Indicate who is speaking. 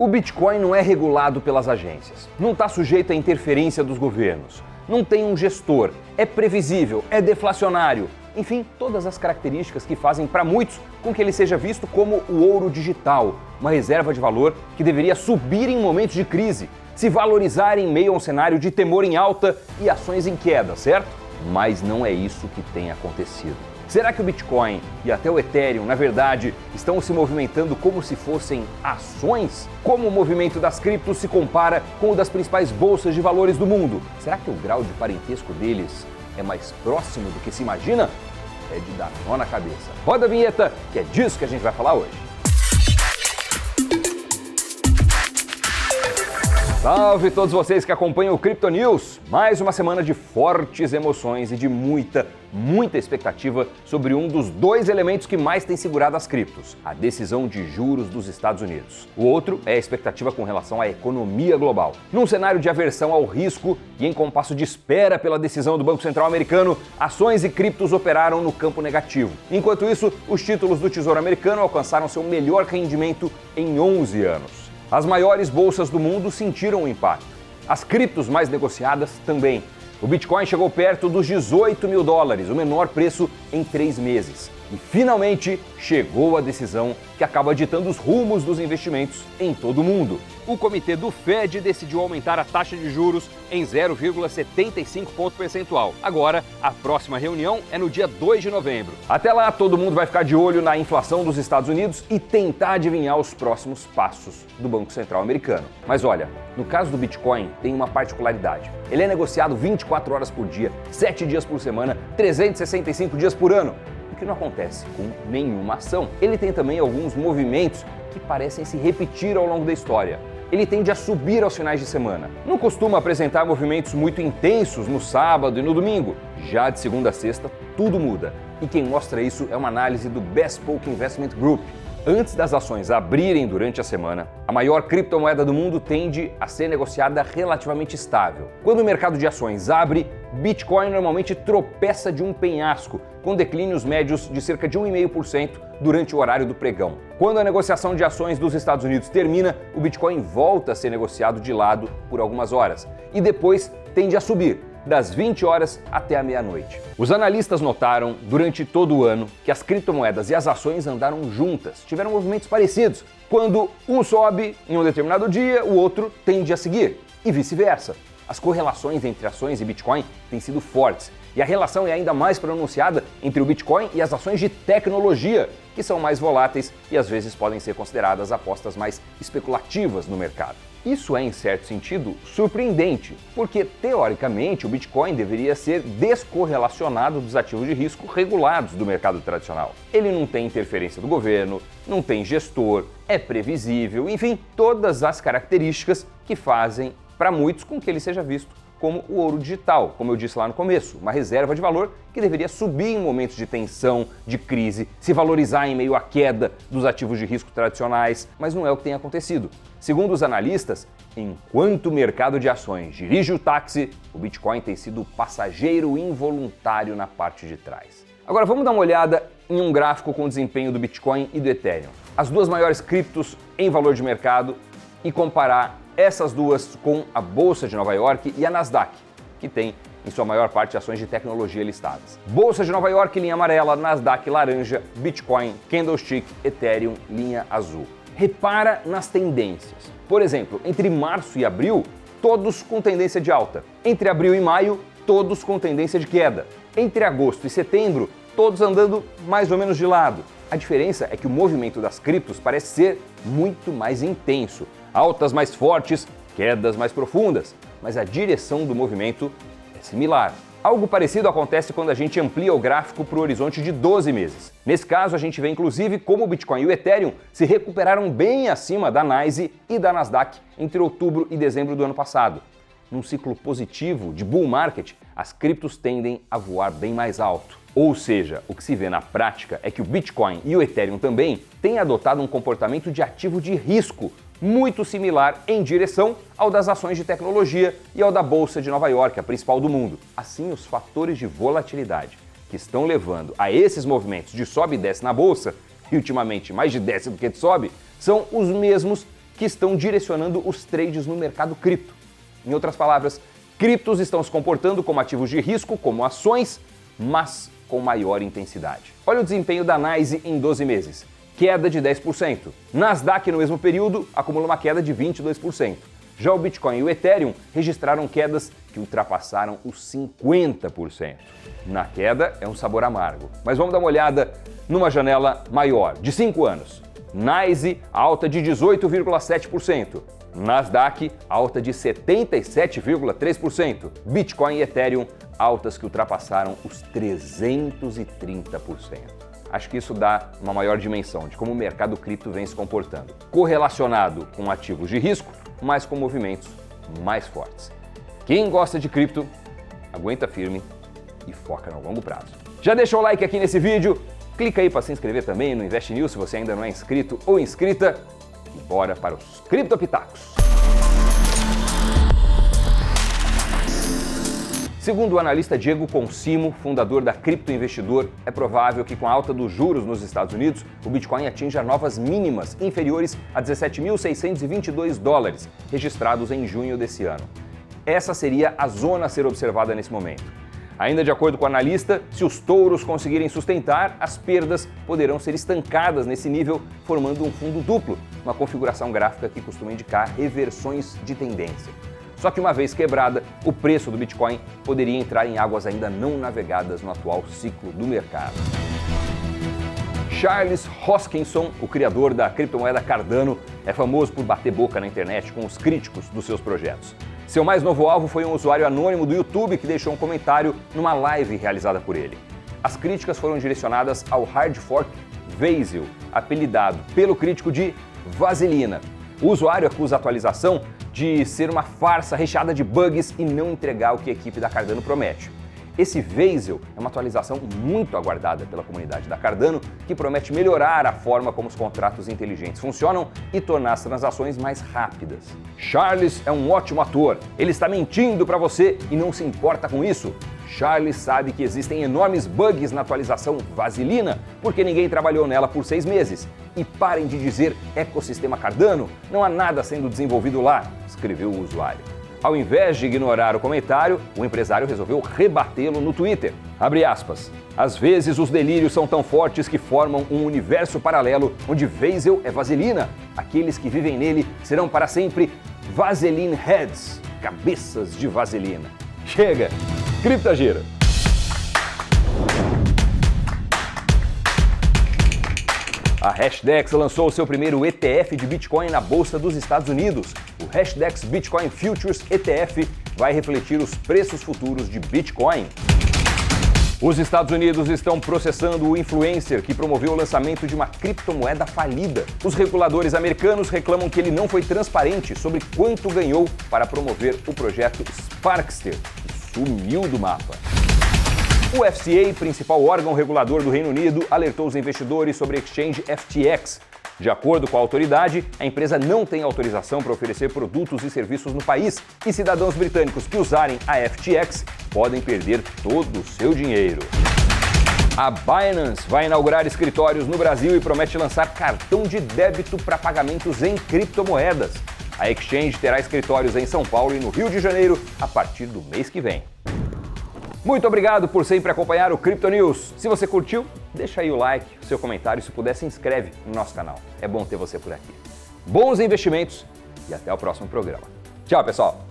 Speaker 1: O Bitcoin não é regulado pelas agências, não está sujeito à interferência dos governos, não tem um gestor, é previsível, é deflacionário. Enfim, todas as características que fazem para muitos com que ele seja visto como o ouro digital, uma reserva de valor que deveria subir em momentos de crise, se valorizar em meio a um cenário de temor em alta e ações em queda, certo? Mas não é isso que tem acontecido. Será que o Bitcoin e até o Ethereum, na verdade, estão se movimentando como se fossem ações? Como o movimento das criptos se compara com o das principais bolsas de valores do mundo? Será que o grau de parentesco deles é mais próximo do que se imagina? É de dar nó na cabeça. Roda a vinheta, que é disso que a gente vai falar hoje. Salve todos vocês que acompanham o Crypto News! Mais uma semana de fortes emoções e de muita expectativa sobre um dos dois elementos que mais tem segurado as criptos, a decisão de juros dos Estados Unidos. O outro é a expectativa com relação à economia global. Num cenário de aversão ao risco e em compasso de espera pela decisão do Banco Central americano, ações e criptos operaram no campo negativo. Enquanto isso, os títulos do Tesouro Americano alcançaram seu melhor rendimento em 11 anos. As maiores bolsas do mundo sentiram o impacto. As criptos mais negociadas também. O Bitcoin chegou perto dos $18 mil, o menor preço em 3 meses. E finalmente chegou a decisão que acaba ditando os rumos dos investimentos em todo o mundo. O comitê do Fed decidiu aumentar a taxa de juros em 0,75 ponto percentual. Agora, a próxima reunião é no dia 2 de novembro. Até lá, todo mundo vai ficar de olho na inflação dos Estados Unidos e tentar adivinhar os próximos passos do Banco Central americano. Mas olha, no caso do Bitcoin, tem uma particularidade. Ele é negociado 24 horas por dia, 7 dias por semana, 365 dias por ano. Que não acontece com nenhuma ação. Ele tem também alguns movimentos que parecem se repetir ao longo da história. Ele tende a subir aos finais de semana. Não costuma apresentar movimentos muito intensos no sábado e no domingo. Já de segunda a sexta, tudo muda. E quem mostra isso é uma análise do Bespoke Investment Group. Antes das ações abrirem durante a semana, a maior criptomoeda do mundo tende a ser negociada relativamente estável. Quando o mercado de ações abre, Bitcoin normalmente tropeça de um penhasco, com declínios médios de cerca de 1,5% durante o horário do pregão. Quando a negociação de ações dos Estados Unidos termina, o Bitcoin volta a ser negociado de lado por algumas horas e depois tende a subir das 20 horas até a meia-noite. Os analistas notaram durante todo o ano que as criptomoedas e as ações andaram juntas, tiveram movimentos parecidos. Quando um sobe em um determinado dia, o outro tende a seguir, e vice-versa. As correlações entre ações e Bitcoin têm sido fortes, e a relação é ainda mais pronunciada entre o Bitcoin e as ações de tecnologia, que são mais voláteis e às vezes podem ser consideradas apostas mais especulativas no mercado. Isso é, em certo sentido, surpreendente, porque, teoricamente, o Bitcoin deveria ser descorrelacionado dos ativos de risco regulados do mercado tradicional. Ele não tem interferência do governo, não tem gestor, é previsível, enfim, todas as características que fazem, para muitos, com que ele seja visto como o ouro digital, como eu disse lá no começo, uma reserva de valor que deveria subir em momentos de tensão, de crise, se valorizar em meio à queda dos ativos de risco tradicionais, mas não é o que tem acontecido. Segundo os analistas, enquanto o mercado de ações dirige o táxi, o Bitcoin tem sido o passageiro involuntário na parte de trás. Agora vamos dar uma olhada em um gráfico com o desempenho do Bitcoin e do Ethereum, as duas maiores criptos em valor de mercado, e comparar essas duas com a Bolsa de Nova York e a Nasdaq, que tem em sua maior parte ações de tecnologia listadas. Bolsa de Nova York, linha amarela, Nasdaq laranja, Bitcoin, candlestick, Ethereum, linha azul. Repara nas tendências. Por exemplo, entre março e abril, todos com tendência de alta. Entre abril e maio, todos com tendência de queda. Entre agosto e setembro, todos andando mais ou menos de lado. A diferença é que o movimento das criptos parece ser muito mais intenso. Altas mais fortes, quedas mais profundas, mas a direção do movimento é similar. Algo parecido acontece quando a gente amplia o gráfico para o horizonte de 12 meses. Nesse caso, a gente vê inclusive como o Bitcoin e o Ethereum se recuperaram bem acima da NYSE e da Nasdaq entre outubro e dezembro do ano passado. Num ciclo positivo de bull market, as criptos tendem a voar bem mais alto. Ou seja, o que se vê na prática é que o Bitcoin e o Ethereum também têm adotado um comportamento de ativo de risco muito similar em direção ao das ações de tecnologia e ao da Bolsa de Nova York, a principal do mundo. Assim, os fatores de volatilidade que estão levando a esses movimentos de sobe e desce na Bolsa, e ultimamente mais de desce do que de sobe, são os mesmos que estão direcionando os trades no mercado cripto. Em outras palavras, criptos estão se comportando como ativos de risco, como ações, mas com maior intensidade. Olha o desempenho da NYSE em 12 meses. Queda de 10%. Nasdaq, no mesmo período, acumula uma queda de 22%. Já o Bitcoin e o Ethereum registraram quedas que ultrapassaram os 50%. Na queda é um sabor amargo. Mas vamos dar uma olhada numa janela maior, de 5 anos. NYSE, alta de 18,7%. Nasdaq, alta de 77,3%. Bitcoin e Ethereum, altas que ultrapassaram os 330%. Acho que isso dá uma maior dimensão de como o mercado cripto vem se comportando. Correlacionado com ativos de risco, mas com movimentos mais fortes. Quem gosta de cripto, aguenta firme e foca no longo prazo. Já deixou o like aqui nesse vídeo? Clica aí para se inscrever também no Invest News se você ainda não é inscrito ou inscrita. E bora para os Criptopitacos. Segundo o analista Diego Consimo, fundador da Cripto Investidor, é provável que com a alta dos juros nos Estados Unidos, o Bitcoin atinja novas mínimas inferiores a 17.622 dólares, registrados em junho desse ano. Essa seria a zona a ser observada nesse momento. Ainda de acordo com o analista, se os touros conseguirem sustentar, as perdas poderão ser estancadas nesse nível, formando um fundo duplo, uma configuração gráfica que costuma indicar reversões de tendência. Só que uma vez quebrada, o preço do Bitcoin poderia entrar em águas ainda não navegadas no atual ciclo do mercado. Charles Hoskinson, o criador da criptomoeda Cardano, é famoso por bater boca na internet com os críticos dos seus projetos. Seu mais novo alvo foi um usuário anônimo do YouTube que deixou um comentário numa live realizada por ele. As críticas foram direcionadas ao hard fork Vasil, apelidado pelo crítico de Vaselina. O usuário acusa a atualização de ser uma farsa recheada de bugs e não entregar o que a equipe da Cardano promete. Esse Vasil é uma atualização muito aguardada pela comunidade da Cardano, que promete melhorar a forma como os contratos inteligentes funcionam e tornar as transações mais rápidas. Charles é um ótimo ator, ele está mentindo para você e não se importa com isso. Charles sabe que existem enormes bugs na atualização Vaselina, porque ninguém trabalhou nela por 6 meses. E parem de dizer ecossistema Cardano, não há nada sendo desenvolvido lá, escreveu o usuário. Ao invés de ignorar o comentário, o empresário resolveu rebatê-lo no Twitter. Abre aspas. Às vezes os delírios são tão fortes que formam um universo paralelo onde Vasil é vaselina. Aqueles que vivem nele serão para sempre Vaseline Heads, cabeças de vaselina. Chega! Criptagira! A Hashdex lançou o seu primeiro ETF de Bitcoin na Bolsa dos Estados Unidos. O Hashdex Bitcoin Futures ETF vai refletir os preços futuros de Bitcoin. Os Estados Unidos estão processando o influencer que promoveu o lançamento de uma criptomoeda falida. Os reguladores americanos reclamam que ele não foi transparente sobre quanto ganhou para promover o projeto Sparkster e sumiu do mapa. O FCA, principal órgão regulador do Reino Unido, alertou os investidores sobre a exchange FTX. De acordo com a autoridade, a empresa não tem autorização para oferecer produtos e serviços no país e cidadãos britânicos que usarem a FTX podem perder todo o seu dinheiro. A Binance vai inaugurar escritórios no Brasil e promete lançar cartão de débito para pagamentos em criptomoedas. A exchange terá escritórios em São Paulo e no Rio de Janeiro a partir do mês que vem. Muito obrigado por sempre acompanhar o Crypto News. Se você curtiu, deixa aí o like, o seu comentário e se puder se inscreve no nosso canal. É bom ter você por aqui. Bons investimentos e até o próximo programa. Tchau, pessoal!